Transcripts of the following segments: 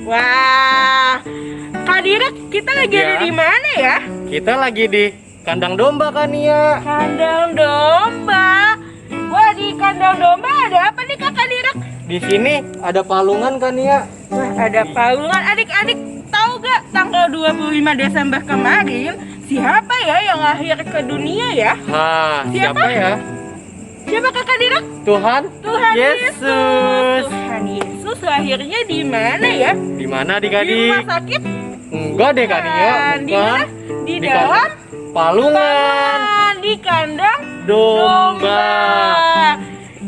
Wah, Kak Dira, kita lagi ada di mana ya? Kita lagi di kandang domba kan ya. Kandang domba. Wah, di kandang domba ada apa nih Kak Dira? Di sini ada palungan kan ya. Wah, ada palungan. Adik-adik tahu gak tanggal 25 Desember kemarin siapa ya yang lahir ke dunia ya? Siapa ya? Siapa Kakak Dira? Tuhan Yesus. Tuhan Yesus lahirnya di mana ya? Di mana Di adik-adik? rumah sakit? Enggak deh kan ya. Di mana? Di dalam palungan di kandang domba.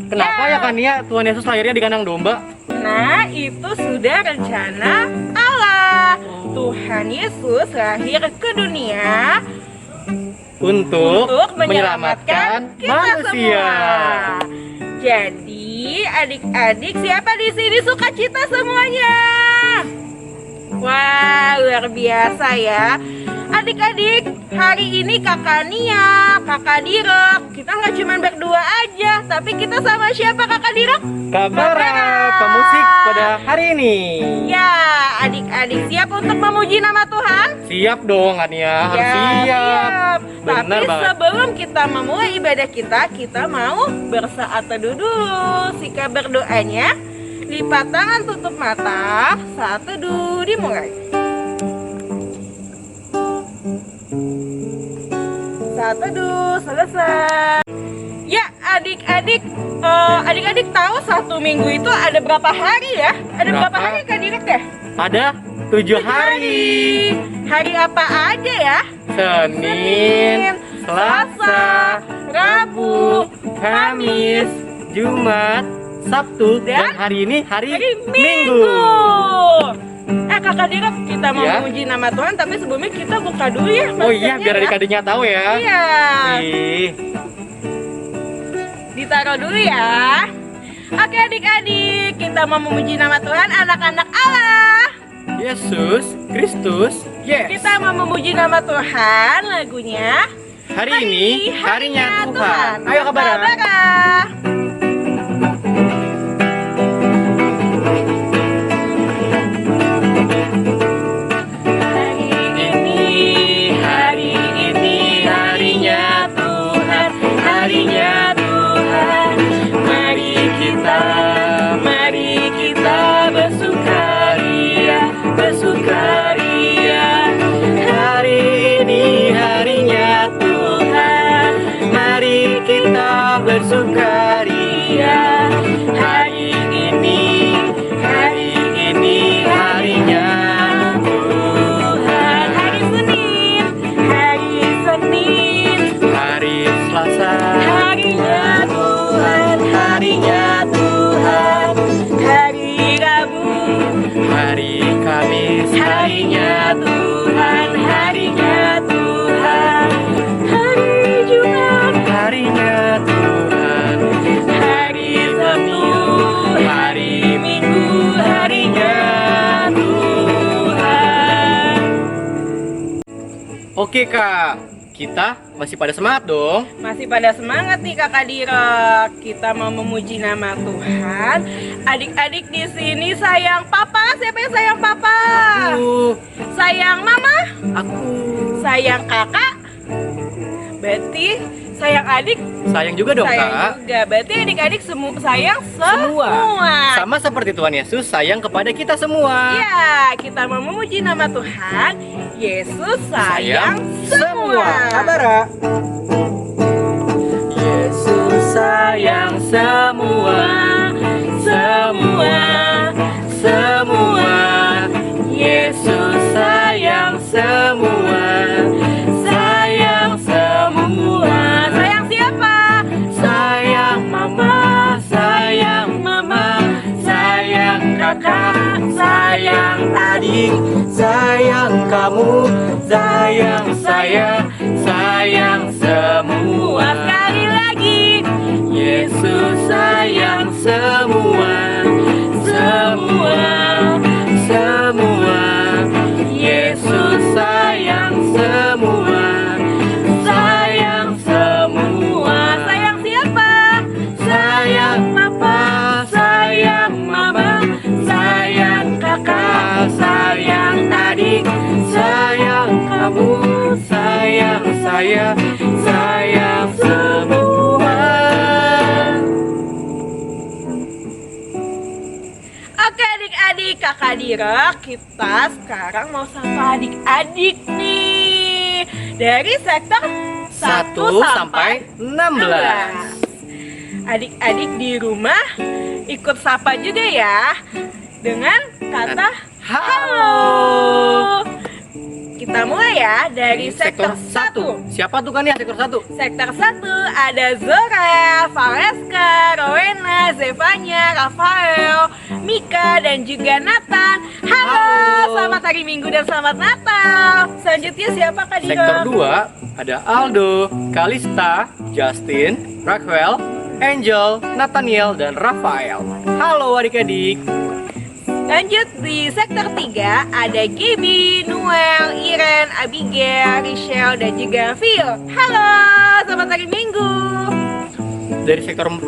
Kenapa Ya. ya kan ya Tuhan Yesus lahirnya di kandang domba? Nah, itu sudah rencana Allah. Tuhan Yesus lahir ke dunia Untuk menyelamatkan kita manusia. semua. Jadi, adik-adik siapa di sini sukacita semuanya? Wah, luar biasa ya. Adik-adik, hari ini Kakak Nia, Kakak Dira, kita nggak cuma berdua aja, tapi kita sama siapa Kakak Dira? Kabara pemusik pada hari ini. Ya, adik-adik siap untuk memuji nama Tuhan? Siap dong kan ya, harus siap. Benar Tapi banget. sebelum kita memulai ibadah kita mau bersaat teduh dulu. Sikap berdoanya, lipat tangan, tutup mata, saat teduh dimulai. Saat teduh selesai. Ya, adik-adik, adik-adik tahu satu minggu itu ada berapa hari ya? Ada berapa hari Kak Direk deh? Ada 7 hari. Hari apa aja ya? Senin, Selasa, Rabu, Kamis, Jumat, Sabtu, dan hari ini hari Minggu. Kakak Direk, kita mau Ya. memuji nama Tuhan, tapi sebelumnya kita buka dulu ya. Oh iya, maskernya biar ya. adik-adiknya tahu ya. Iya. Ih, Ditaruh dulu ya. Oke adik-adik, kita mau memuji nama Tuhan, anak-anak Allah. Yesus Kristus, yes. Kita mau memuji nama Tuhan, lagunya Hari ini harinya Tuhan. Ayo Kabara. Kabara. Hari ini harinya Tuhan, harinya Tuhan. Mari kita bersukaria, bersukaria. Hari ini harinya Tuhan, mari kita bersukaria. Hari ini harinya Tuhan. Hari Senin, Hari Selasa, harinya Tuhan, harinya Tuhan. hari Rabu, Hari Kamis, harinya Tuhan, harinya Tuhan. hari Jumat, Harinya Tuhan. hari Sabtu, Hari Minggu, harinya Tuhan. Oke Kak, kita masih pada semangat dong. Masih pada semangat nih Kakak Dira. Kita mau memuji nama Tuhan. Adik-adik di sini sayang papa. Siapa yang sayang papa? Sayang mama? Aku Sayang kakak? Berarti sayang adik? sayang juga dong Sayang Kak. juga. Berarti adik-adik sayang semua. Sama seperti Tuhan Yesus sayang kepada kita semua. Ya, kita mau memuji nama Tuhan. Yesus sayang semua. Kabara. Yesus sayang semua, semua, semua. Yesus sayang semua, sayang semua. Sayang siapa? Sayang mama, sayang mama, sayang kakak, sayang adik, sayang kamu, sayang saya, sayang semua. Sekali lagi. Yesus sayang semua, semua, semua. Yesus sayang semua, sayang semua. Sayang siapa? Sayang papa, sayang mama, sayang kakak, saya sayang semua. Oke adik-adik, kakak Dira, kita sekarang mau sapa adik-adik nih dari sektor 1 sampai 16. Adik-adik di rumah ikut sapa juga ya dengan kata halo. Kita mulai ya dari sektor 1. Siapa tuh kan ya sektor 1? Sektor 1 ada Zora, Valeska, Rowena, Zevanya, Rafael, Mika, dan juga Nathan. Halo, selamat hari Minggu dan selamat Natal. Selanjutnya siapa Kak Dira? Sektor 2 ada Aldo, Kalista, Justin, Raquel, Angel, Nathaniel, dan Rafael. Halo adik-adik. Lanjut di sektor 3 ada Gaby, Noel, Iren, Abigail, Rachel, dan juga Phil. Halo, selamat hari Minggu. Dari sektor 4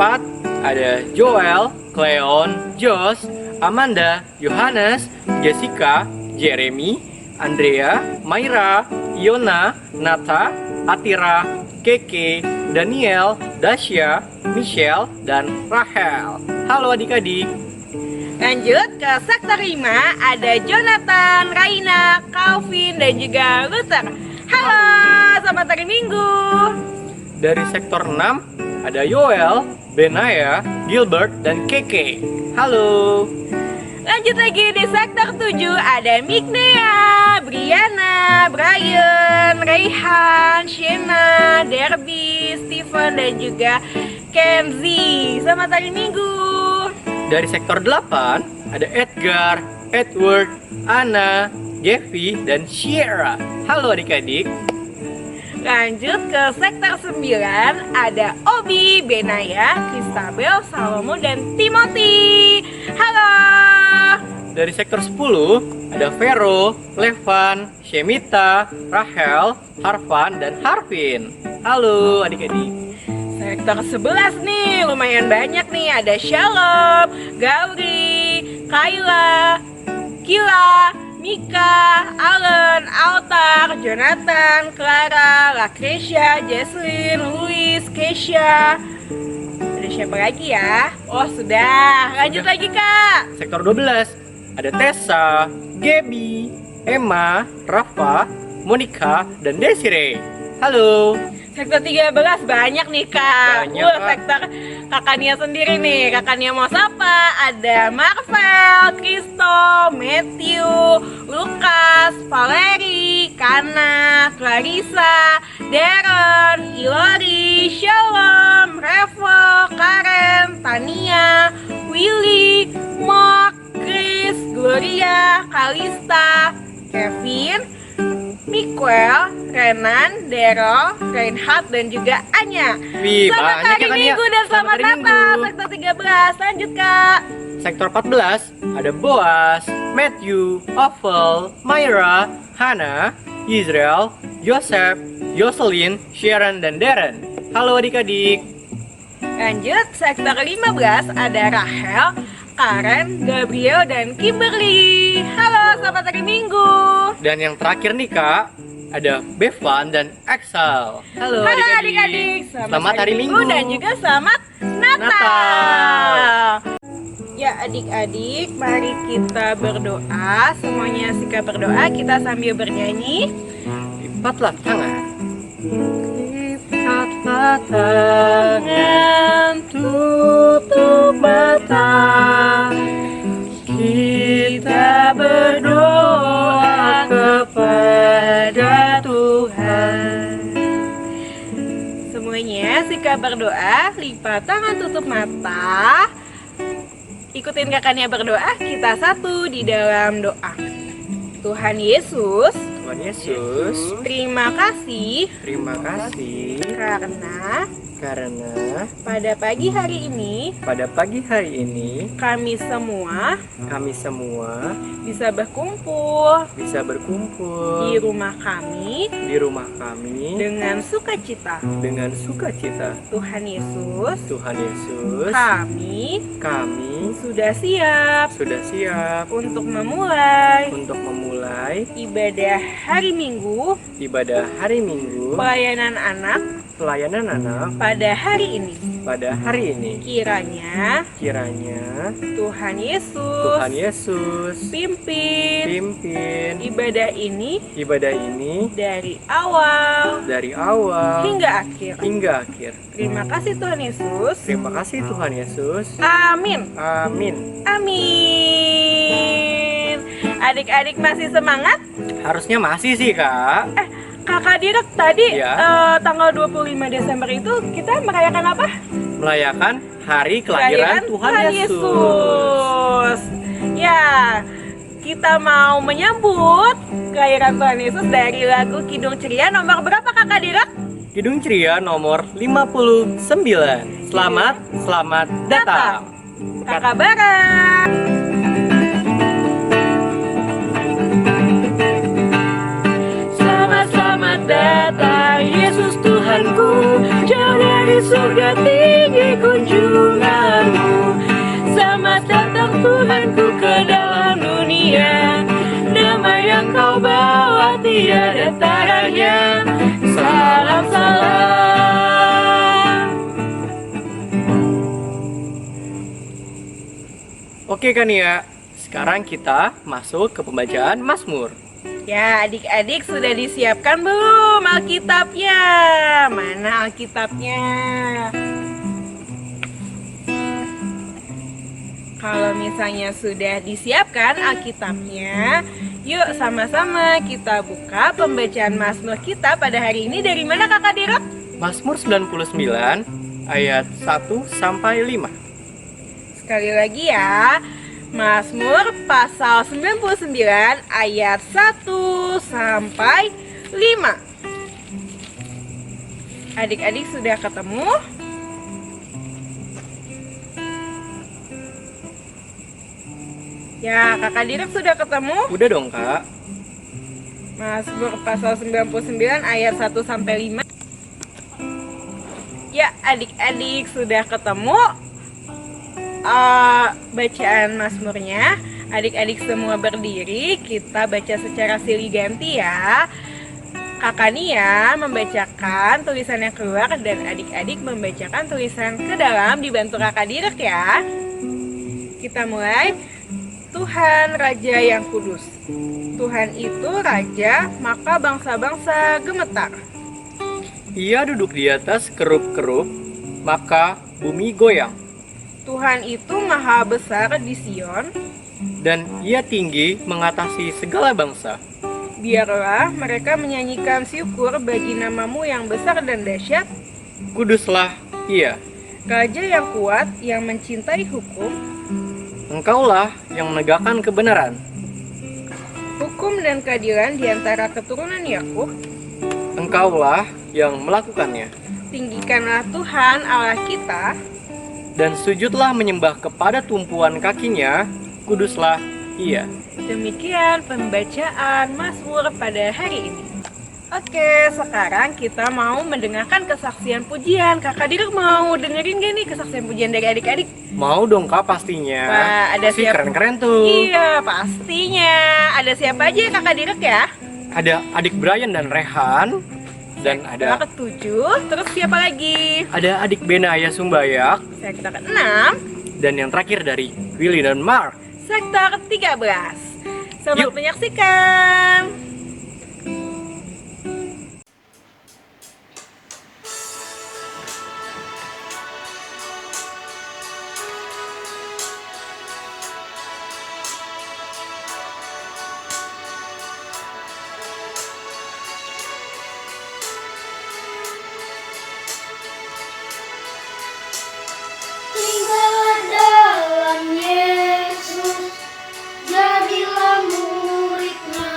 ada Joel, Cleon, Josh, Amanda, Yohanes, Jessica, Jeremy, Andrea, Myra, Iona, Nata, Atira, Keke, Daniel, Dasya, Michelle, dan Rahel. Halo adik-adik. Lanjut ke sektor 5 ada Jonathan, Raina, Calvin, dan juga Luther. Halo, selamat hari Minggu. Dari sektor 6 ada Yoel, Benaya, Gilbert, dan Keke. Halo. Lanjut lagi di sektor 7 ada Mignea, Brianna, Brian, Rayhan, Shena, Derby, Steven, dan juga Kenzie. Selamat hari Minggu. Dari sektor 8 ada Edgar, Edward, Anna, Jeffy, dan Sierra. Halo adik-adik. Lanjut ke sektor 9 ada Obi, Benaya, Christabel, Salomo, dan Timothy. Halo. Dari sektor 10 ada Vero, Levan, Shemita, Rahel, Harvan, dan Harvin. Halo adik-adik. Sektor 11 nih, lumayan banyak nih. Ada Shalom, Gauri, Kayla, Kila, Mika, Allen, Altar, Jonathan, Clara, Lakresha, Jesslyn, Louis, Keisha. Ada siapa lagi ya? Oh sudah, lanjut lagi Kak. Sektor 12 ada Tessa, Gaby, Emma, Rafa, Monica, dan Desiree. Halo. Sektor 13 banyak nih Kak. Banyak, Kak. Sektor kakaknya sendiri nih. Kakaknya mau sapa? Ada Marvel, Kristo, Matthew, Lukas, Valeri, Kana, Clarissa, Darren, Ilori, Shalom, Revo, Karen, Tania, Willy, Mark, Chris, Gloria, Kalista, Kevin, Miguel, Renan, Dero, Reinhard, dan juga Anya. Wih, Selamat banyak hari ya, Kak Nia. Minggu dan selamat hari Natal. Minggu. Sektor 13, lanjut Kak. Sektor 14 ada Boaz, Matthew, Oval, Myra, Hannah, Israel, Joseph, Jocelyn, Sharon, dan Darren. Halo adik-adik. Lanjut, sektor 15 ada Rahel, Karen, Gabriel, dan Kimberly. Halo, selamat hari Minggu. Dan yang terakhir nih Kak, ada Bevan dan Axel. Halo adik-adik. Selamat hari Minggu dan juga selamat Natal. Natal. Ya adik-adik, mari kita berdoa. Semuanya sikap berdoa, kita sambil bernyanyi. Lipatlah tangan. Lipatlah tangan, tutup mata. Kita berdoa kepada Tuhan. Semuanya sikap berdoa, lipat tangan, tutup mata. Ikutin kakaknya berdoa, kita satu di dalam doa. Tuhan Yesus, Tuhan Yesus, terima kasih terima kasih karena Karena pada pagi hari ini kami semua bisa berkumpul di rumah kami dengan sukacita. Tuhan Yesus, kami sudah siap untuk memulai ibadah hari Minggu pelayanan anak pada hari ini. Kiranya Tuhan Yesus pimpin ibadah ini dari awal hingga akhir. Terima kasih Tuhan Yesus. Amin. Adik-adik masih semangat? Harusnya masih sih, Kak. Kakak Direk tadi Ya. tanggal 25 Desember itu kita merayakan apa? Merayakan hari kelahiran Tuhan Yesus. Ya, kita mau menyambut kelahiran Tuhan Yesus dari lagu Kidung Ceria nomor berapa Kakak Direk? Kidung Ceria nomor 59. Selamat datang. Kakak bareng. Selamat datang Yesus Tuhanku, jauh dari surga tinggi kunjunganmu. Selamat datang Tuhanku ke dalam dunia, damai yang kau bawa tiada taranya. Salam. Oke kan ya, sekarang kita masuk ke pembacaan Mazmur. Ya, adik-adik sudah disiapkan belum Alkitabnya? Mana Alkitabnya? Kalau misalnya sudah disiapkan Alkitabnya, yuk sama-sama kita buka pembacaan Mazmur kita pada hari ini. Dari mana Kakak Direk? Mazmur 99 ayat 1 sampai 5. Sekali lagi ya, Mazmur pasal 99 ayat 1 sampai 5. Adik-adik sudah ketemu? Ya, Kakak Direk sudah ketemu? Udah dong, Kak. Mazmur pasal 99 ayat 1 sampai 5. Ya, adik-adik sudah ketemu bacaan Mazmurnya. Adik-adik semua berdiri, kita baca secara silih ganti ya. Kakak Nia membacakan tulisan yang keluar dan adik-adik membacakan tulisan ke dalam, dibantu Kakak Direk ya. Kita mulai. Tuhan Raja yang kudus, Tuhan itu Raja, maka bangsa-bangsa gemetar. Ia duduk di atas kerup-kerup, maka bumi goyang. Tuhan itu maha besar di Sion, Dan ia tinggi mengatasi segala bangsa. biarlah mereka menyanyikan syukur bagi namamu yang besar dan dahsyat. Kuduslah ia. Raja yang kuat, yang mencintai hukum, Engkaulah yang menegakkan kebenaran. hukum dan keadilan di antara keturunan Yakub. Engkaulah yang melakukannya. Tinggikanlah Tuhan Allah kita. Dan sujudlah menyembah kepada tumpuan kakinya. Kuduslah ia. Demikian pembacaan Mazmur pada hari ini. Oke, sekarang kita mau mendengarkan kesaksian pujian. Kakak Direk mau dengerin gak nih kesaksian pujian dari adik-adik? Mau dong Kak pastinya. Wah, ada Pasti siapa? keren-keren tuh. Iya, pastinya. Ada siapa aja ya Kakak Direk ya? Ada adik Brian dan Rehan. Dan ada ke-7, terus siapa lagi? adik Benaya Sumbayak. Sektor ke-6, Dan yang terakhir dari Willy dan Mark. sektor 13. Selamat Yuk. menyaksikan. Tinggallah dalam Yesus, jadilah murid-Nya.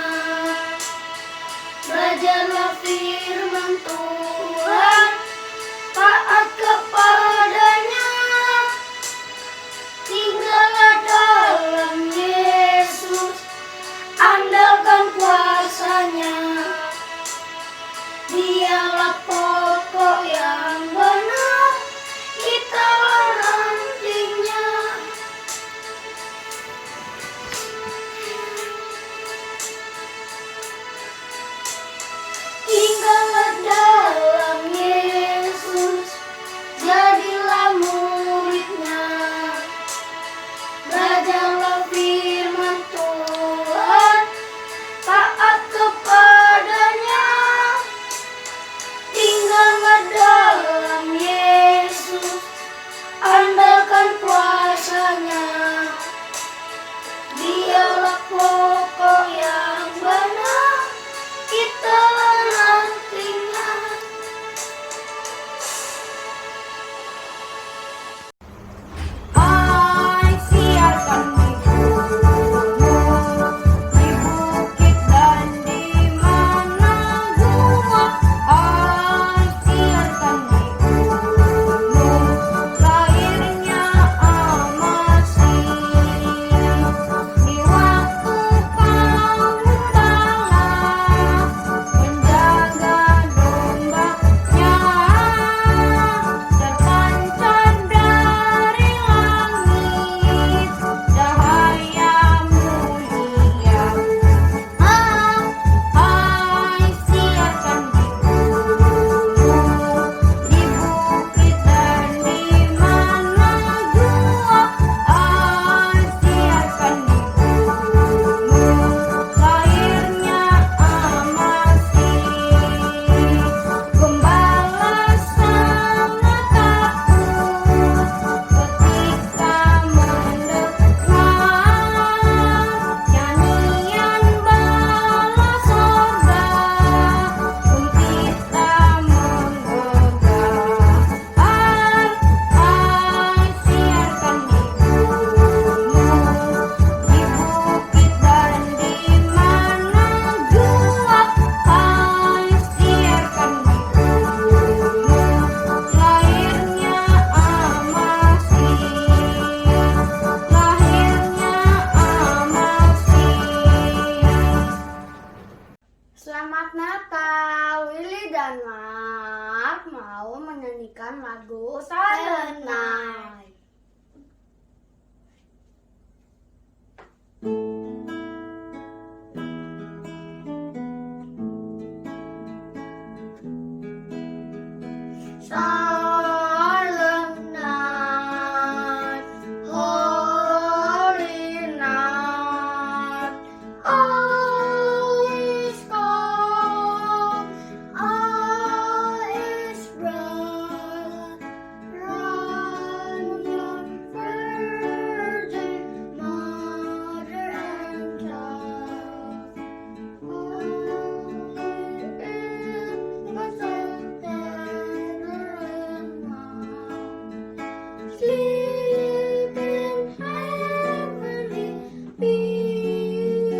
Selamat Natal, Willy dan Mark mau menyanyikan lagu Silent Night. Silent night, holy night, all is calm, all is bright. Run, young virgin, mother and child. Holy infant of sleep in heavenly peace.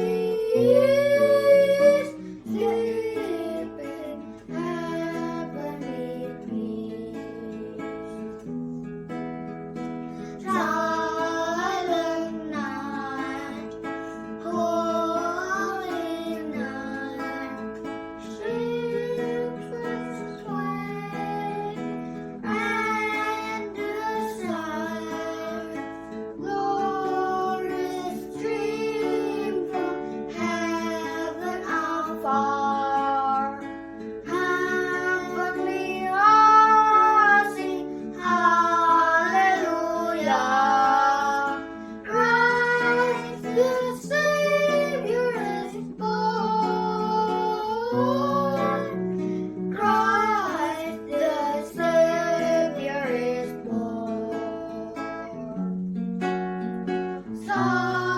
Sleep in heavenly peace. Silent night, holy night, ships with sway and desire, glorious stream from heaven afar. Heavenly sing hallelujah. Christ the Savior is born. Christ the Savior is born.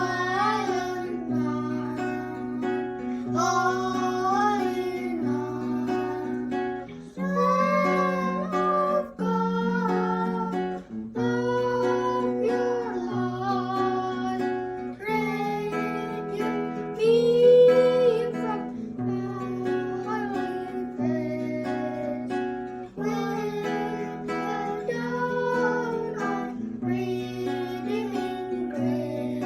Silent night, holy night, Son of God, of your light, radiant beam from heavenly face. When down on redeeming grace,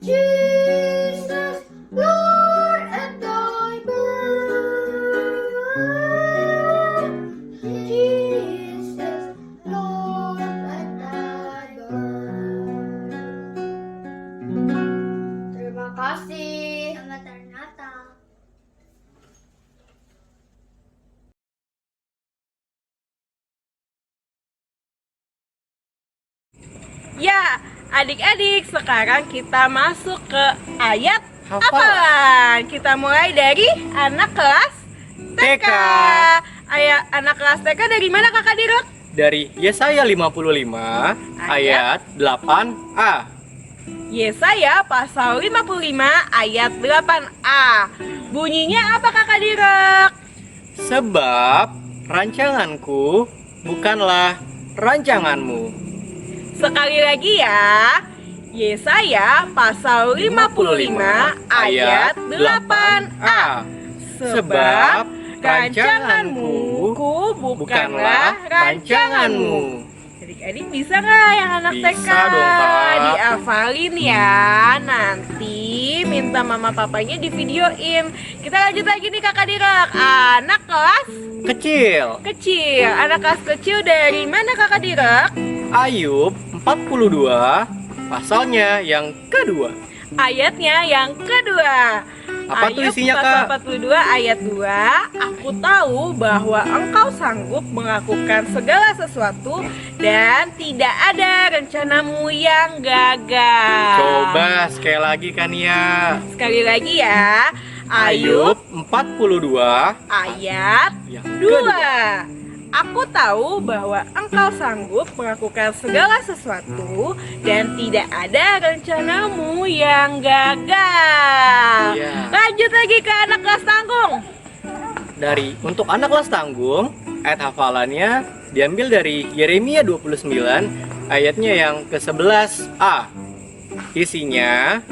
Jesus, Lord, at thy birth. Jesus, Lord, at thy birth. Terima kasih. Selamat Natal. Ya, adik-adik, sekarang kita masuk ke ayat Hafalan. hafalan. Kita mulai dari anak kelas TK. TK. Anak kelas TK dari mana Kakak Dirut? Dari Yesaya 55 ayat 8a. Yesaya pasal 55 ayat 8a. Bunyinya apa Kakak Dirut? Sebab rancanganku bukanlah rancanganmu. Sekali lagi ya. Yesaya pasal 55 ayat 8a. Sebab rancanganmu bukanlah rancanganmu. Adik-adik bisa nggak yang anak Bisa TK? dong, Kak. Dihafalin ya. Nanti minta mama papanya di videoin. Kita lanjut lagi nih Kakak Direk. Anak kelas Kecil. kecil. Anak kelas kecil dari mana Kakak Direk? Ayub 42 pasalnya yang kedua. Ayatnya yang kedua. Apa tuh Ayub isinya, pasal Kak? 42 ayat 2. Aku tahu bahwa engkau sanggup melakukan segala sesuatu dan tidak ada rencanamu yang gagal. Coba sekali lagi kan ya. Sekali lagi ya. Ayub 42 ayat yang 2. kedua. Aku tahu bahwa engkau sanggup melakukan segala sesuatu dan tidak ada rencanamu yang gagal. Iya. Lanjut lagi ke anak kelas tanggung. Untuk anak kelas tanggung, ayat hafalannya diambil dari Yeremia 29 ayatnya yang ke-11a. Isinya,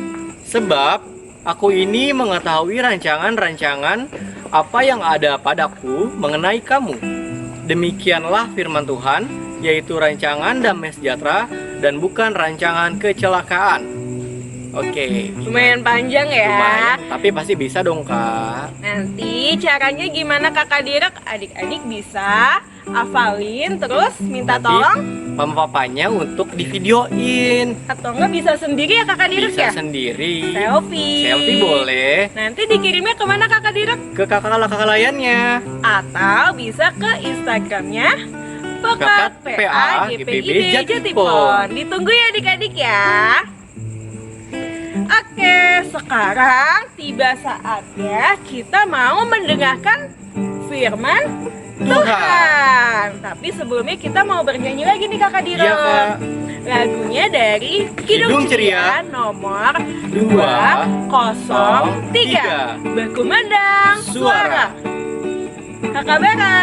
sebab aku ini mengetahui rancangan-rancangan apa yang ada padaku mengenai kamu. Demikianlah firman Tuhan, yaitu rancangan damai sejahtera dan bukan rancangan kecelakaan. Oke. Lumayan panjang ya. Lumayan, tapi pasti bisa dong Kak. Nanti caranya gimana Kakak Direk? Adik-adik bisa hafalin terus minta Nanti tolong mama papanya untuk divideoin. atau enggak bisa sendiri ya Kakak Direk Bisa ya? sendiri. Selfie. Selfie boleh. Nanti dikirimnya kemana Kakak Direk? Ke kakak layannya. Atau bisa ke Instagramnya Pekat Pekat PA GPID Jatipon. Ditunggu ya adik-adik ya. Oke, sekarang tiba saatnya kita mau mendengarkan firman Tuhan. Tapi sebelumnya kita mau bernyanyi lagi nih Kakak Dira. Iya Kak. Lagunya dari Kidung Kidung Ceria Ceria nomor 203. 203 Berkumandang Suara. Kakak Bara.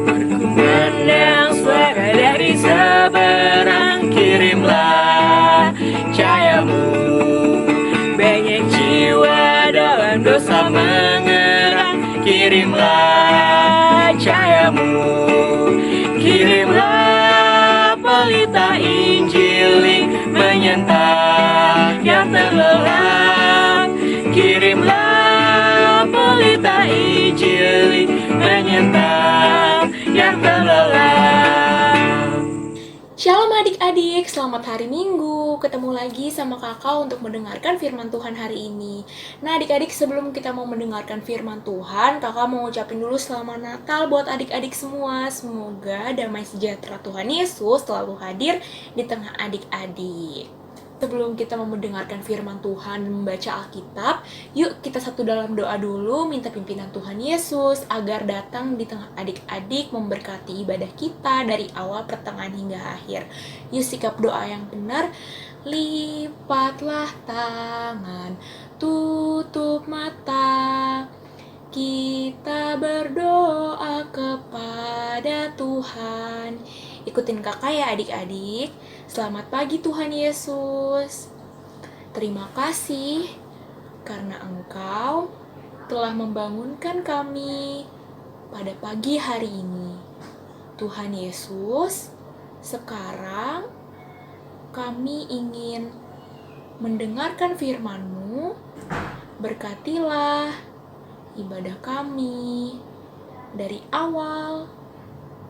Berkumandang suara dari seberang, kirimlah cahayamu. Banyak jiwa dalam dosa mengerang, kirimlah cahayamu. Kirimlah pelita Injil menyentak yang terlelap. Kirimlah pelita Injil menyentak yang terlelap. Shalom adik-adik, selamat hari Minggu. Ketemu lagi sama kakak untuk mendengarkan firman Tuhan hari ini. Nah adik-adik, sebelum kita mau mendengarkan firman Tuhan, kakak mau ucapin dulu selamat Natal buat adik-adik semua. Semoga damai sejahtera Tuhan Yesus selalu hadir di tengah adik-adik. Sebelum kita mau mendengarkan firman Tuhan dan membaca Alkitab, yuk kita satu dalam doa dulu, minta pimpinan Tuhan Yesus agar datang di tengah adik-adik memberkati ibadah kita dari awal, pertengahan hingga akhir. Yuk sikap doa yang benar. Lipatlah tangan, tutup mata, kita berdoa kepada Tuhan. Ikutin kakak ya adik-adik. Selamat pagi Tuhan Yesus. Terima kasih karena Engkau telah membangunkan kami pada pagi hari ini. Tuhan Yesus, sekarang kami ingin mendengarkan firman-Mu. Berkatilah ibadah kami dari awal,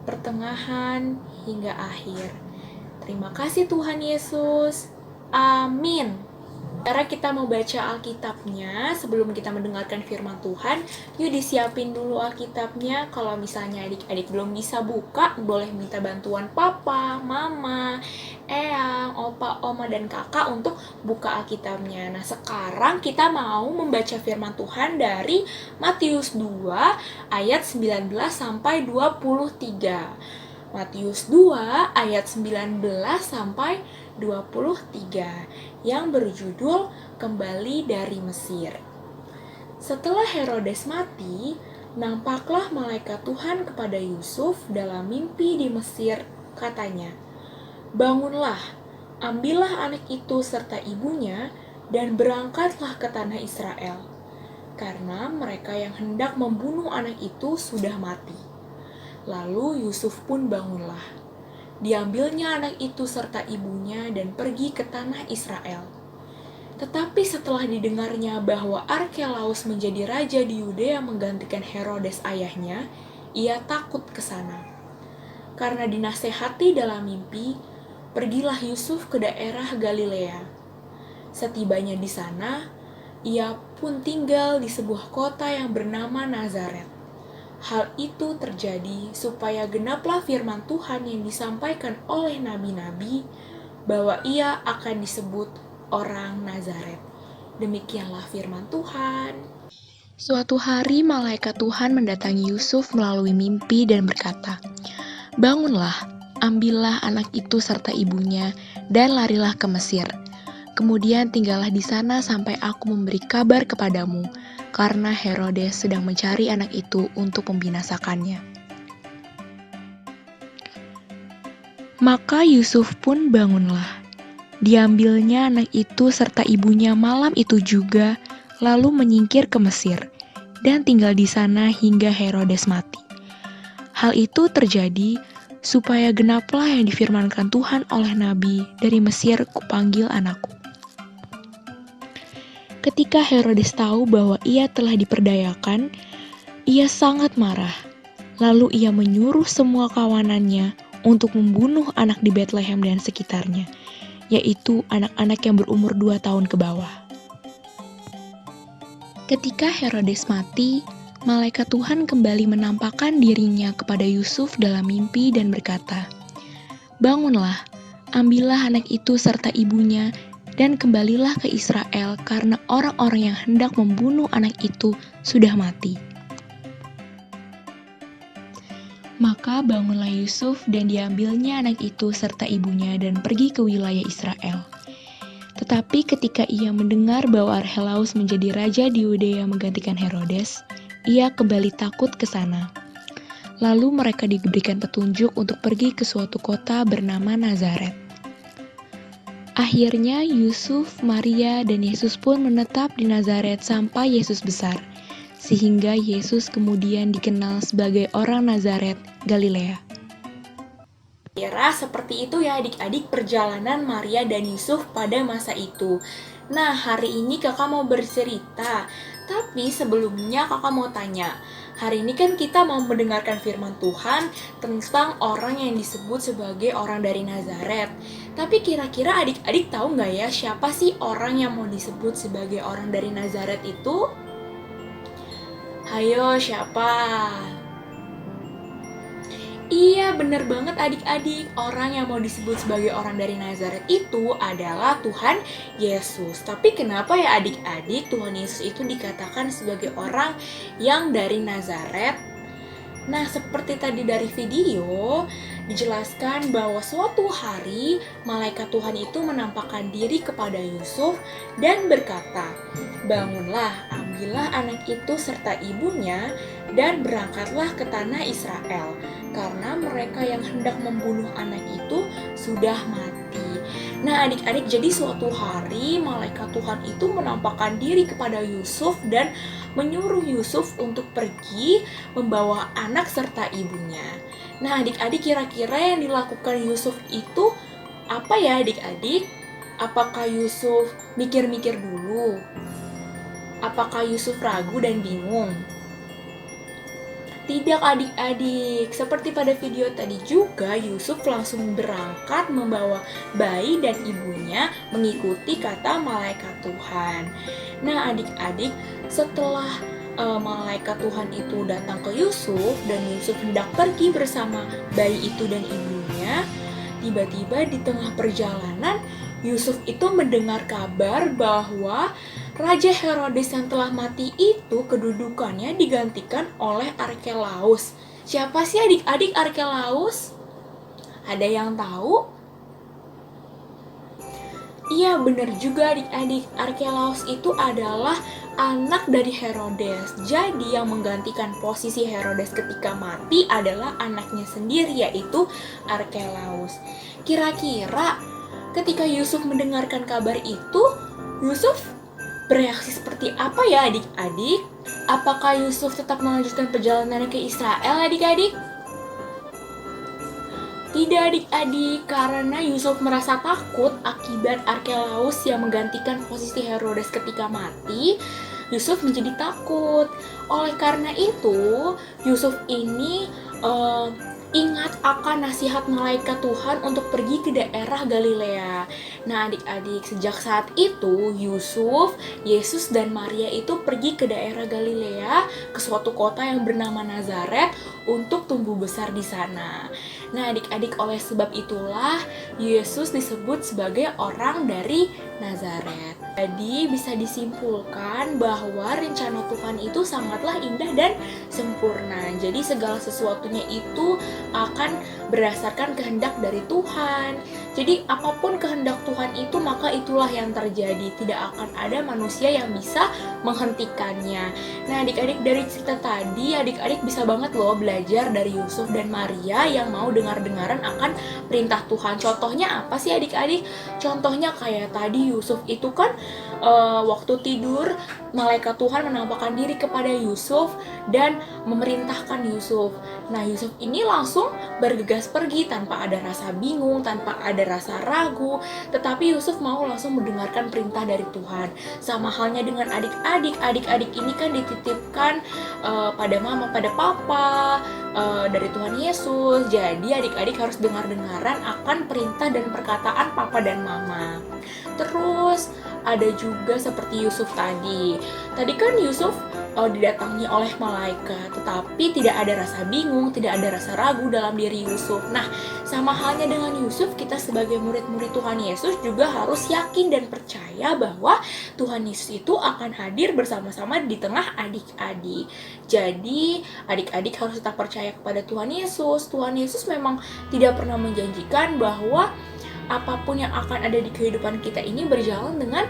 pertengahan, hingga akhir. Terima kasih Tuhan Yesus. Amin. Sekarang kita mau baca Alkitabnya. Sebelum kita mendengarkan firman Tuhan, yuk disiapin dulu Alkitabnya. Kalau misalnya adik-adik belum bisa buka, boleh minta bantuan papa, mama, eyang, opa, oma, dan kakak untuk buka Alkitabnya. Nah sekarang kita mau membaca firman Tuhan dari Matius 2 ayat 19 sampai 23. Matius 2 ayat 19 sampai 23 yang berjudul Kembali dari Mesir. Setelah Herodes mati, nampaklah malaikat Tuhan kepada Yusuf dalam mimpi di Mesir. Katanya, "Bangunlah, ambillah anak itu serta ibunya dan berangkatlah ke tanah Israel, karena mereka yang hendak membunuh anak itu sudah mati." Lalu Yusuf pun bangunlah. Diambilnya anak itu serta ibunya dan pergi ke tanah Israel. Tetapi setelah didengarnya bahwa Arkelaus menjadi raja di Yudea menggantikan Herodes ayahnya, ia takut ke sana. Karena dinasehati dalam mimpi, pergilah Yusuf ke daerah Galilea. Setibanya di sana, ia pun tinggal di sebuah kota yang bernama Nazaret. Hal itu terjadi supaya genaplah firman Tuhan yang disampaikan oleh nabi-nabi bahwa ia akan disebut orang Nazaret. Demikianlah firman Tuhan. Suatu hari malaikat Tuhan mendatangi Yusuf melalui mimpi dan berkata, "Bangunlah, ambillah anak itu serta ibunya dan larilah ke Mesir. Kemudian tinggallah di sana sampai aku memberi kabar kepadamu, karena Herodes sedang mencari anak itu untuk membinasakannya." Maka Yusuf pun bangunlah. Diambilnya anak itu serta ibunya malam itu juga, lalu menyingkir ke Mesir, dan tinggal di sana hingga Herodes mati. Hal itu terjadi supaya genaplah yang difirmankan Tuhan oleh Nabi, dari Mesir kupanggil anakku. Ketika Herodes tahu bahwa ia telah diperdayakan, ia sangat marah. Lalu ia menyuruh semua kawanannya untuk membunuh anak di Betlehem dan sekitarnya, yaitu anak-anak yang berumur 2 tahun ke bawah. Ketika Herodes mati, malaikat Tuhan kembali menampakkan dirinya kepada Yusuf dalam mimpi dan berkata, "Bangunlah, ambillah anak itu serta ibunya, dan kembalilah ke Israel karena orang-orang yang hendak membunuh anak itu sudah mati." Maka bangunlah Yusuf dan diambilnya anak itu serta ibunya dan pergi ke wilayah Israel. Tetapi ketika ia mendengar bahwa Archelaus menjadi raja di Yudea menggantikan Herodes, ia kembali takut ke sana. Lalu mereka diberikan petunjuk untuk pergi ke suatu kota bernama Nazaret. Akhirnya Yusuf, Maria, dan Yesus pun menetap di Nazaret sampai Yesus besar, sehingga Yesus kemudian dikenal sebagai orang Nazaret, Galilea. Kira seperti itu ya adik-adik perjalanan Maria dan Yusuf pada masa itu. Nah, hari ini kakak mau bercerita, tapi sebelumnya kakak mau tanya. Hari ini kan kita mau mendengarkan firman Tuhan tentang orang yang disebut sebagai orang dari Nazaret. Tapi kira-kira adik-adik tahu nggak ya siapa sih orang yang mau disebut sebagai orang dari Nazaret itu? Hayo, siapa? Iya, bener banget adik-adik. Orang yang mau disebut sebagai orang dari Nazaret itu adalah Tuhan Yesus. Tapi kenapa ya adik-adik Tuhan Yesus itu dikatakan sebagai orang yang dari Nazaret? Nah, seperti tadi dari video, dijelaskan bahwa suatu hari malaikat Tuhan itu menampakkan diri kepada Yusuf dan berkata, "Bangunlah, ambillah anak itu serta ibunya dan berangkatlah ke tanah Israel, karena mereka yang hendak membunuh anak itu sudah mati." Nah adik-adik, jadi suatu hari malaikat Tuhan itu menampakkan diri kepada Yusuf dan menyuruh Yusuf untuk pergi membawa anak serta ibunya. Nah adik-adik, kira-kira yang dilakukan Yusuf itu apa ya adik-adik? Apakah Yusuf mikir-mikir dulu? Apakah Yusuf ragu dan bingung? Tidak adik-adik, seperti pada video tadi juga Yusuf langsung berangkat membawa bayi dan ibunya mengikuti kata malaikat Tuhan. Nah adik-adik, setelah malaikat Tuhan itu datang ke Yusuf dan Yusuf hendak pergi bersama bayi itu dan ibunya, tiba-tiba di tengah perjalanan Yusuf itu mendengar kabar bahwa Raja Herodes yang telah mati itu kedudukannya digantikan oleh Archelaus. Siapa sih adik-adik Archelaus? Ada yang tahu? Iya, benar juga adik-adik. Archelaus itu adalah anak dari Herodes. Jadi yang menggantikan posisi Herodes ketika mati adalah anaknya sendiri, yaitu Archelaus. Kira-kira ketika Yusuf mendengarkan kabar itu, Yusuf bereaksi seperti apa ya adik-adik? Apakah Yusuf tetap melanjutkan perjalanannya ke Israel adik-adik? Tidak adik-adik, karena Yusuf merasa takut akibat Archelaus yang menggantikan posisi Herodes ketika mati. Yusuf menjadi takut. Oleh karena itu, Yusuf ini ingat akan nasihat malaikat Tuhan untuk pergi ke daerah Galilea. Nah adik-adik, sejak saat itu Yusuf, Yesus, dan Maria itu pergi ke daerah Galilea, ke suatu kota yang bernama Nazaret untuk tumbuh besar di sana. Nah adik-adik, oleh sebab itulah Yesus disebut sebagai orang dari Nazaret. Jadi bisa disimpulkan bahwa rencana Tuhan itu sangatlah indah dan sempurna. Jadi segala sesuatunya itu akan berdasarkan kehendak dari Tuhan. Jadi apapun kehendak Tuhan itu, maka itulah yang terjadi. Tidak akan ada manusia yang bisa menghentikannya. Nah adik-adik, dari cerita tadi adik-adik bisa banget loh belajar dari Yusuf dan Maria yang mau dengar-dengaran akan perintah Tuhan. Contohnya apa sih adik-adik? Contohnya kayak tadi Yusuf itu kan waktu tidur malaikat Tuhan menampakkan diri kepada Yusuf dan memerintahkan Yusuf. Nah Yusuf ini langsung bergegas digas pergi tanpa ada rasa bingung, tanpa ada rasa ragu, tetapi Yusuf mau langsung mendengarkan perintah dari Tuhan. Sama halnya dengan adik-adik ini kan dititipkan pada mama, pada papa, dari Tuhan Yesus. Jadi adik-adik harus dengar-dengaran akan perintah dan perkataan papa dan mama. Terus ada juga seperti Yusuf tadi. Tadi kan Yusuf didatangi oleh malaikat, tetapi tidak ada rasa bingung, tidak ada rasa ragu dalam diri Yusuf. Nah, sama halnya dengan Yusuf, kita sebagai murid-murid Tuhan Yesus juga harus yakin dan percaya bahwa Tuhan Yesus itu akan hadir bersama-sama di tengah adik-adik. Jadi, adik-adik harus tetap percaya kepada Tuhan Yesus. Tuhan Yesus memang tidak pernah menjanjikan bahwa apapun yang akan ada di kehidupan kita ini berjalan dengan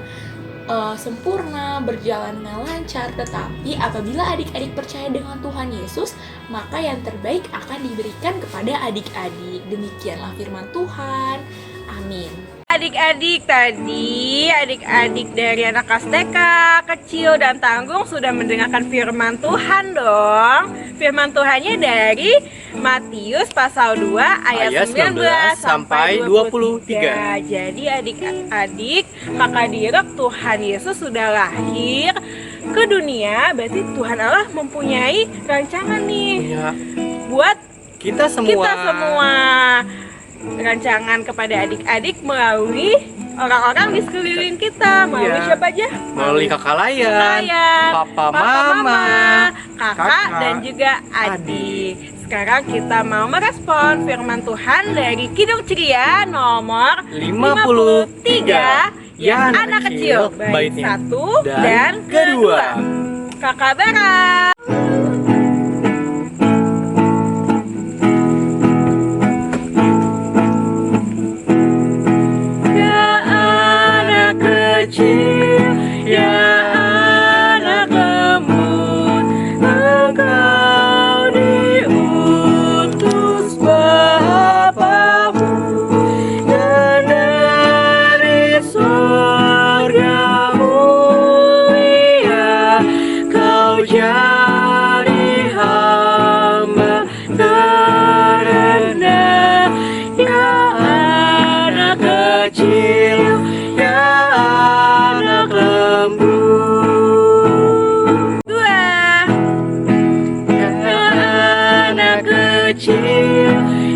sempurna, berjalan dengan lancar. Tetapi apabila adik-adik percaya dengan Tuhan Yesus, maka yang terbaik akan diberikan kepada adik-adik. Demikianlah firman Tuhan. Amin. Adik-adik tadi, adik-adik dari anak kelas TK, kecil dan tanggung sudah mendengarkan firman Tuhan dong. Firman Tuhannya dari Matius pasal 2 ayat 19 sampai 23. Jadi adik-adik, kakak direk, Tuhan Yesus sudah lahir ke dunia, berarti Tuhan Allah mempunyai rancangan nih buat kita semua. Rancangan kepada adik-adik melalui orang-orang di sekeliling kita. Melalui siapa aja? Melalui kakak layan, papa, mama, kakak, dan juga adik. Sekarang kita mau merespon firman Tuhan dari Kidung Ceria nomor 53 yang anak kecil, bait 1 dan kedua. Kakak Bara. Ya anak lembut, engkau diutus Bapamu, dan dari surga mulia kau jadi hamba terendah. Ya anak kecil,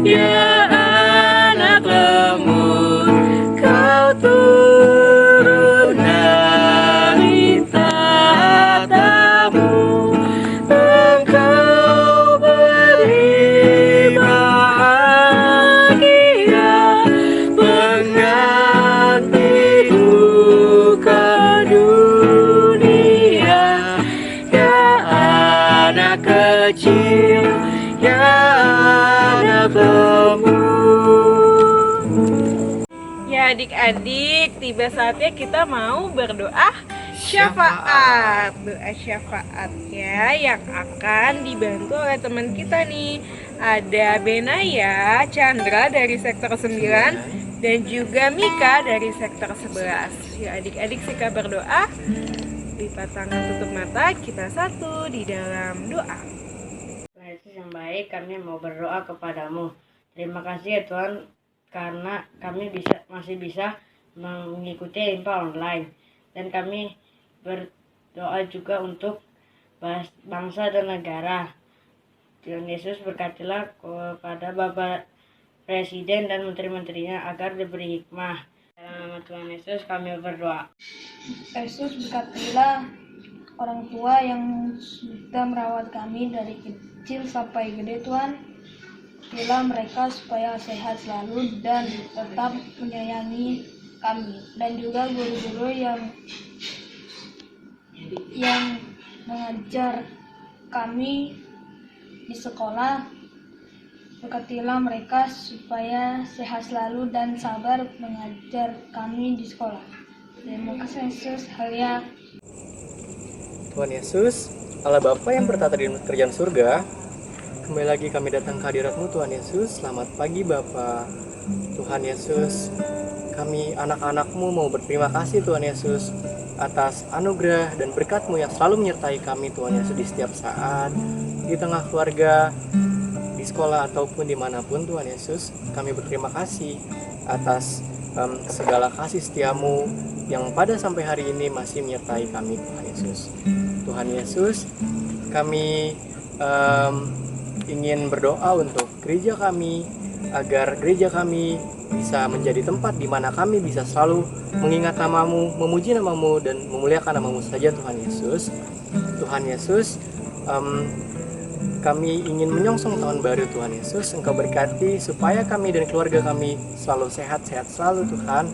ya anak lembut, kau turun dari tahtamu, engkau beri bahagia, pengganti duka dunia. Ya anak kecil, ya anak lembut. Ya adik-adik, tiba saatnya kita mau berdoa syafaat. Doa syafaatnya yang akan dibantu oleh teman kita nih. Ada Benaya Chandra dari sektor 9 dan juga Mika dari sektor 11. Ya adik-adik, sikat berdoa. Lipat tangan, tutup mata, kita satu di dalam doa. Tuhan Yesus yang baik, kami mau berdoa kepadamu. Terima kasih ya Tuhan, karena kami masih bisa mengikuti info online. Dan kami berdoa juga untuk bangsa dan negara. Tuhan Yesus berkatilah kepada Bapak Presiden dan menteri-menterinya agar diberi hikmah. Dalam nama Tuhan Yesus kami berdoa. Yesus berkatilah orang tua yang sudah merawat kami dari kecil sampai gede, Tuhan. Bila mereka supaya sehat selalu dan tetap menyayangi kami. Dan juga guru-guru yang mengajar kami di sekolah, berkatilah mereka supaya sehat selalu dan sabar mengajar kami di sekolah. Terima kasih Yesus, haleluya. Tuhan Yesus, Allah Bapa yang bertata di kerajaan surga, kembali lagi kami datang ke hadirat-Mu Tuhan Yesus. Selamat pagi Bapa. Tuhan Yesus, kami anak-anak-Mu mau berterima kasih Tuhan Yesus atas anugerah dan berkat-Mu yang selalu menyertai kami Tuhan Yesus di setiap saat, di tengah keluarga, di sekolah ataupun dimanapun Tuhan Yesus, kami berterima kasih atas segala kasih setiamu yang pada sampai hari ini masih menyertai kami Tuhan Yesus. Tuhan Yesus, kami ingin berdoa untuk gereja kami, agar gereja kami bisa menjadi tempat di mana kami bisa selalu mengingat namamu, memuji namamu, dan memuliakan namamu saja Tuhan Yesus. Tuhan Yesus, kami ingin menyongsong tahun baru Tuhan Yesus. Engkau berkati supaya kami dan keluarga kami selalu sehat-sehat selalu Tuhan,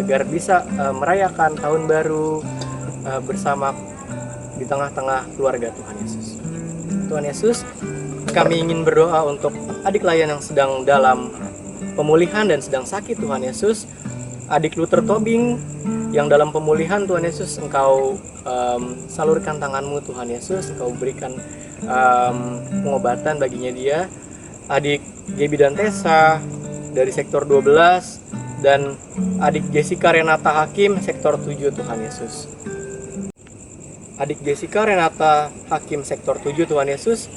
agar bisa merayakan tahun baru bersama di tengah-tengah keluarga Tuhan Yesus. Tuhan Yesus, kami ingin berdoa untuk adik layan yang sedang dalam pemulihan dan sedang sakit Tuhan Yesus. Adik Luther Tobing yang dalam pemulihan Tuhan Yesus, Engkau salurkan tanganmu Tuhan Yesus, Engkau berikan pengobatan baginya dia. Adik Gaby dan Tessa dari sektor 12 dan adik Jessica Renata Hakim sektor 7 Tuhan Yesus. Adik Jessica Renata Hakim sektor 7 Tuhan Yesus,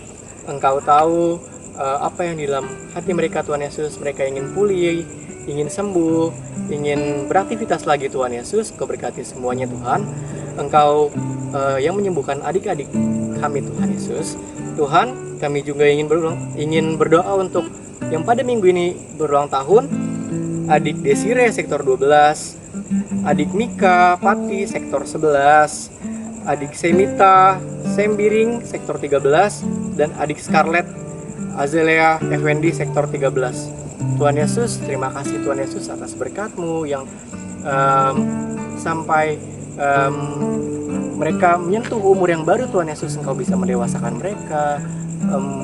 Engkau tahu apa yang di dalam hati mereka Tuhan Yesus. Mereka ingin pulih, ingin sembuh, ingin beraktivitas lagi Tuhan Yesus. Engkau berkati semuanya Tuhan. Engkau yang menyembuhkan adik-adik kami Tuhan Yesus. Tuhan, kami juga ingin berdoa untuk yang pada minggu ini berulang tahun. Adik Desire sektor 12, adik Mika Pati sektor 11, adik Semita Sembiring sektor 13, dan adik Scarlett Azalea Effendi sektor 13. Tuhan Yesus, terima kasih Tuhan Yesus atas berkat-Mu yang sampai mereka menyentuh umur yang baru Tuhan Yesus, Engkau bisa mendewasakan mereka,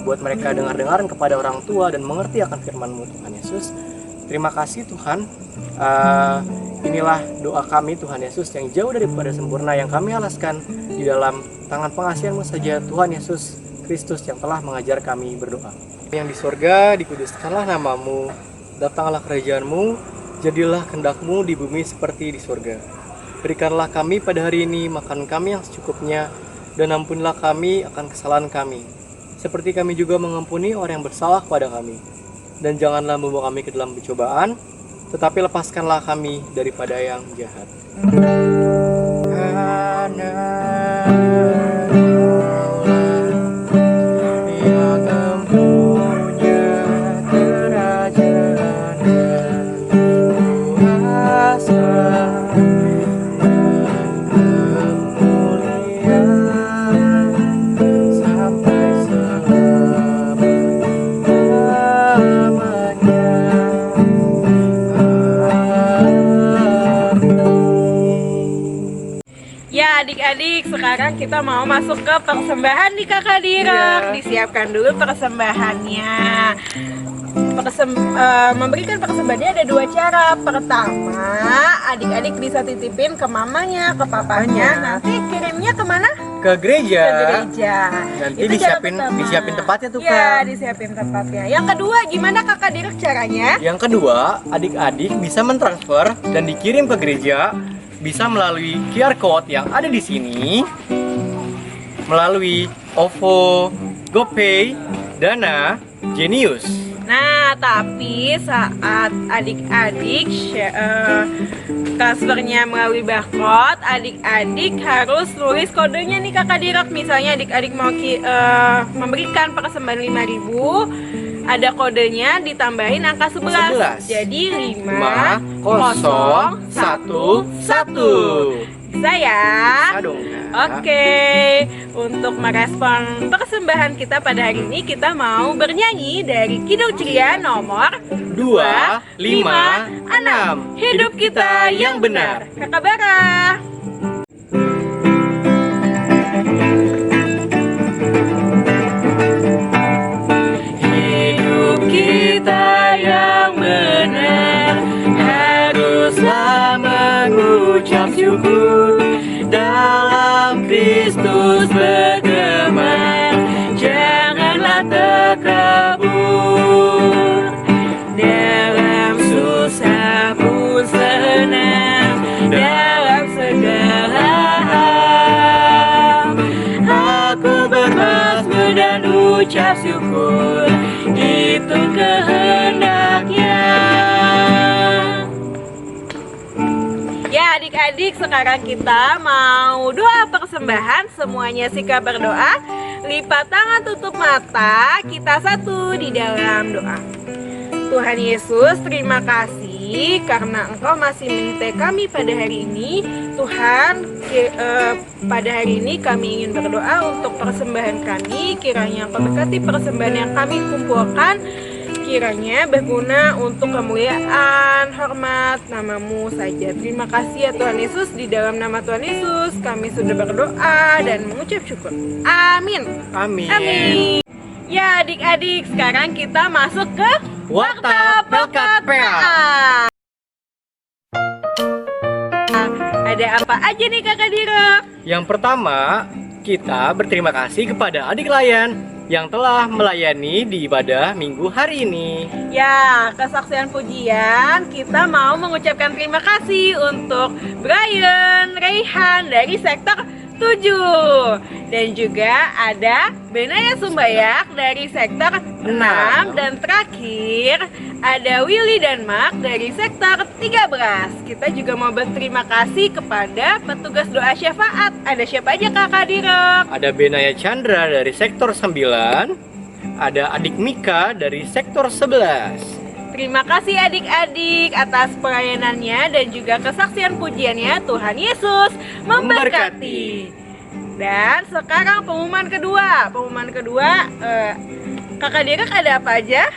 buat mereka dengar-dengaran kepada orang tua dan mengerti akan firman-Mu Tuhan Yesus. Terima kasih Tuhan. Inilah doa kami Tuhan Yesus yang jauh daripada sempurna, yang kami alaskan di dalam tangan pengasihan-Mu saja Tuhan Yesus Kristus yang telah mengajar kami berdoa. Yang di sorga, dikuduskanlah namamu, datanglah kerajaan-Mu, jadilah kehendak-Mu di bumi seperti di sorga. Berikanlah kami pada hari ini makan kami yang secukupnya, dan ampunilah kami akan kesalahan kami, seperti kami juga mengampuni orang yang bersalah kepada kami. Dan janganlah membawa kami ke dalam pencobaan, tetapi lepaskanlah kami daripada yang jahat. Adik-adik, sekarang kita mau masuk ke persembahan nih Kakak Direk. Disiapkan dulu persembahannya. Memberikan persembahannya ada dua cara. Pertama, adik-adik bisa titipin ke mamanya, ke papanya. Nanti kirimnya kemana? Ke gereja. Ke gereja. Nanti Itu disiapin tempatnya tuh Kak. Ya, Kak. disiapin tempatnya. Yang kedua, gimana Kakak Direk caranya? Yang kedua, adik-adik bisa mentransfer dan dikirim ke gereja, bisa melalui QR code yang ada di sini, melalui OVO, GoPay, Dana, Genius. Nah, tapi saat adik-adik transfernya melalui barcode, adik-adik harus tulis kodenya nih Kakak Direk. Misalnya adik-adik mau memberikan persembahan 5.000, ada kodenya ditambahin angka 11. Jadi 5011. Bisa ya? Bisa dong, Kak. Oke, untuk merespon persembahan kita pada hari ini, kita mau bernyanyi dari Kidung Ceria nomor 256. Hidup kita yang benar. Kakak Bara. Hidup kita yang benar haruslah mengucap syukur, dalam Kristus bergema, janganlah terkabur. Dalam susah pun senang, dalam segala hal aku bermazmur dan ucap syukur. itu kehendaknya. Ya adik-adik, sekarang kita mau doa persembahan. Semuanya sikap berdoa, lipat tangan, tutup mata, kita satu di dalam doa. Tuhan Yesus, terima kasih karena Engkau masih menyertai kami pada hari ini. Tuhan, pada hari ini kami ingin berdoa untuk persembahan kami. Kiranya Engkau berkati persembahan yang kami kumpulkan, kiranya berguna untuk kemuliaan, hormat nama-Mu saja. Terima kasih ya Tuhan Yesus. Di dalam nama Tuhan Yesus kami sudah berdoa dan mengucap syukur. Amin. Amin. Amin. Ya adik-adik, sekarang kita masuk ke Warta Pelkat PA. Ada apa aja nih Kakak Dira? Yang pertama, kita berterima kasih kepada adik layan yang telah melayani di ibadah minggu hari ini. Ya, kesaksian pujian, kita mau mengucapkan terima kasih untuk Brian Raihan dari sektor 7. Dan juga ada Benaya Sumbayak dari sektor 6. Dan terakhir ada Willy dan Mark dari sektor 13. Kita juga mau berterima kasih kepada petugas doa syafaat. Ada siapa aja Kakak Dira? Ada Benaya Chandra dari sektor 9. Ada adik Mika dari sektor 11. Terima kasih adik-adik atas pelayanannya dan juga kesaksian pujiannya. Tuhan Yesus memberkati. Dan sekarang pengumuman kedua. Kakak Derek ada apa aja?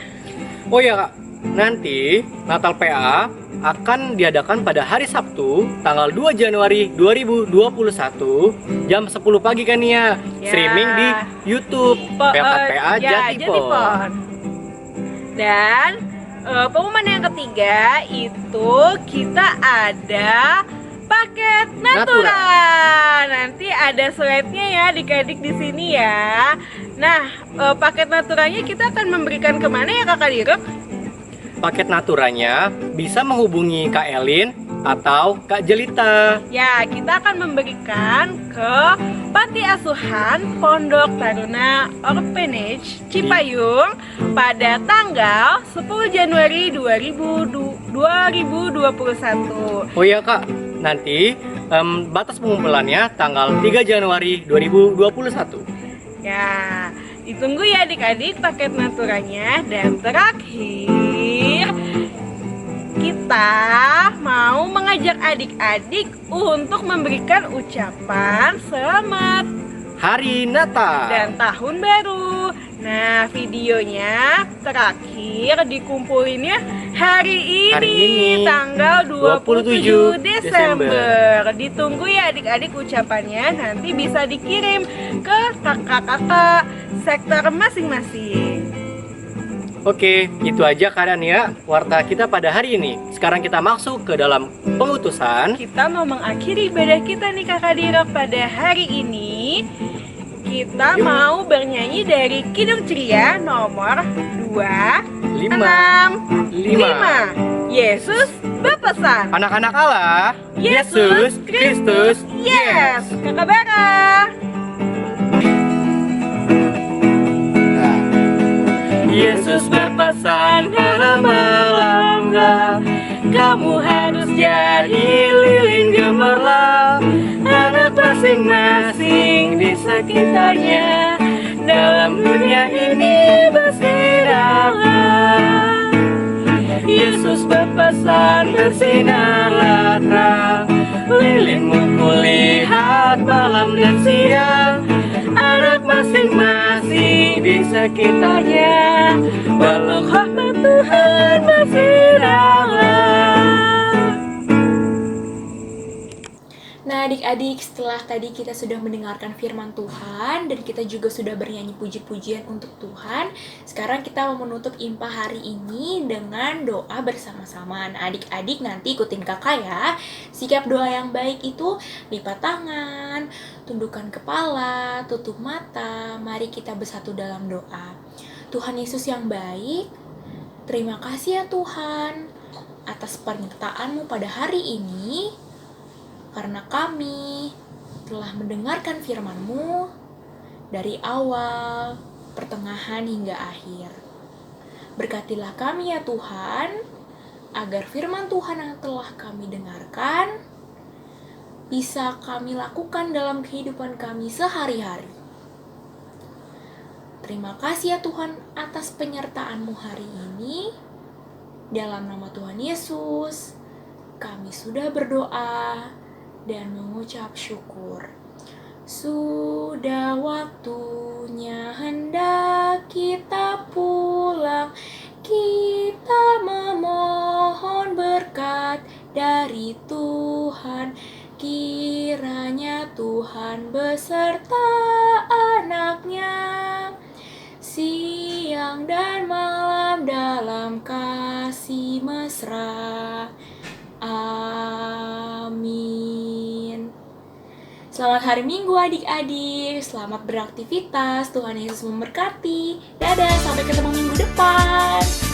Oh ya Kak, nanti Natal PA akan diadakan pada hari Sabtu tanggal 2 Januari 2021 jam 10 pagi kan ya. Streaming di YouTube Pelkat PA Jatipon. Dan pengumuman yang ketiga itu kita ada paket Natura. Nanti ada slide-nya ya adik-adik di sini ya. Nah, paket Naturanya kita akan memberikan kemana ya Kakak Direk? Paket Naturanya bisa menghubungi Kak Elin atau Kak Jelita. Ya, kita akan memberikan ke Panti Asuhan Pondok Taruna Orphanage Cipayung pada tanggal 10 Januari 2021. Oh iya Kak, nanti batas pengumpulannya tanggal 3 Januari 2021. Ya, ditunggu ya adik-adik paket Naturanya. Dan terakhir, kita mau mengajak adik-adik untuk memberikan ucapan selamat Hari Natal dan Tahun Baru. Nah, videonya terakhir dikumpulinnya hari ini tanggal 27 Desember. Ditunggu ya adik-adik ucapannya, nanti bisa dikirim ke kakak-kakak sektor masing-masing. Oke, itu aja keadaan ya warta kita pada hari ini. Sekarang kita masuk ke dalam pengutusan. Kita mau mengakhiri ibadah kita nih Kakak Dirok pada hari ini. Kita mau bernyanyi dari Kidung Ceria nomor 265. Yesus berpesan. Anak-anak Allah, Yesus Kristus, Yes. Kakak Bara. Yesus berpesan dalam malam gelap, kamu harus jadi lilin gemerlap. Anak masing-masing di sekitarnya, dalam dunia ini bersinarlah. Yesus berpesan bersinarlah terang, lilinmu kulihat malam dan siang. Anak masing-masing di sekitarnya, peluk rahmat Tuhan bersinarlah. Nah adik-adik, setelah tadi kita sudah mendengarkan firman Tuhan dan kita juga sudah bernyanyi puji-pujian untuk Tuhan, sekarang kita mau menutup impa hari ini dengan doa bersama-sama. Nah adik-adik nanti ikutin kakak ya. Sikap doa yang baik itu lipat tangan, tundukkan kepala, tutup mata. Mari kita bersatu dalam doa. Tuhan Yesus yang baik, terima kasih ya Tuhan atas penyertaan-Mu pada hari ini, karena kami telah mendengarkan firman-Mu dari awal, pertengahan hingga akhir. Berkatilah kami ya Tuhan, agar firman Tuhan yang telah kami dengarkan bisa kami lakukan dalam kehidupan kami sehari-hari. Terima kasih ya Tuhan atas penyertaan-Mu hari ini. Dalam nama Tuhan Yesus, kami sudah berdoa dan mengucap syukur. Sudah waktunya hendak kita pulang, kita memohon berkat dari Tuhan. Kiranya Tuhan beserta anak-Nya siang dan malam dalam kasih mesra. Amin. Selamat hari Minggu adik-adik, selamat beraktivitas, Tuhan Yesus memberkati. Dadah, sampai ketemu minggu depan.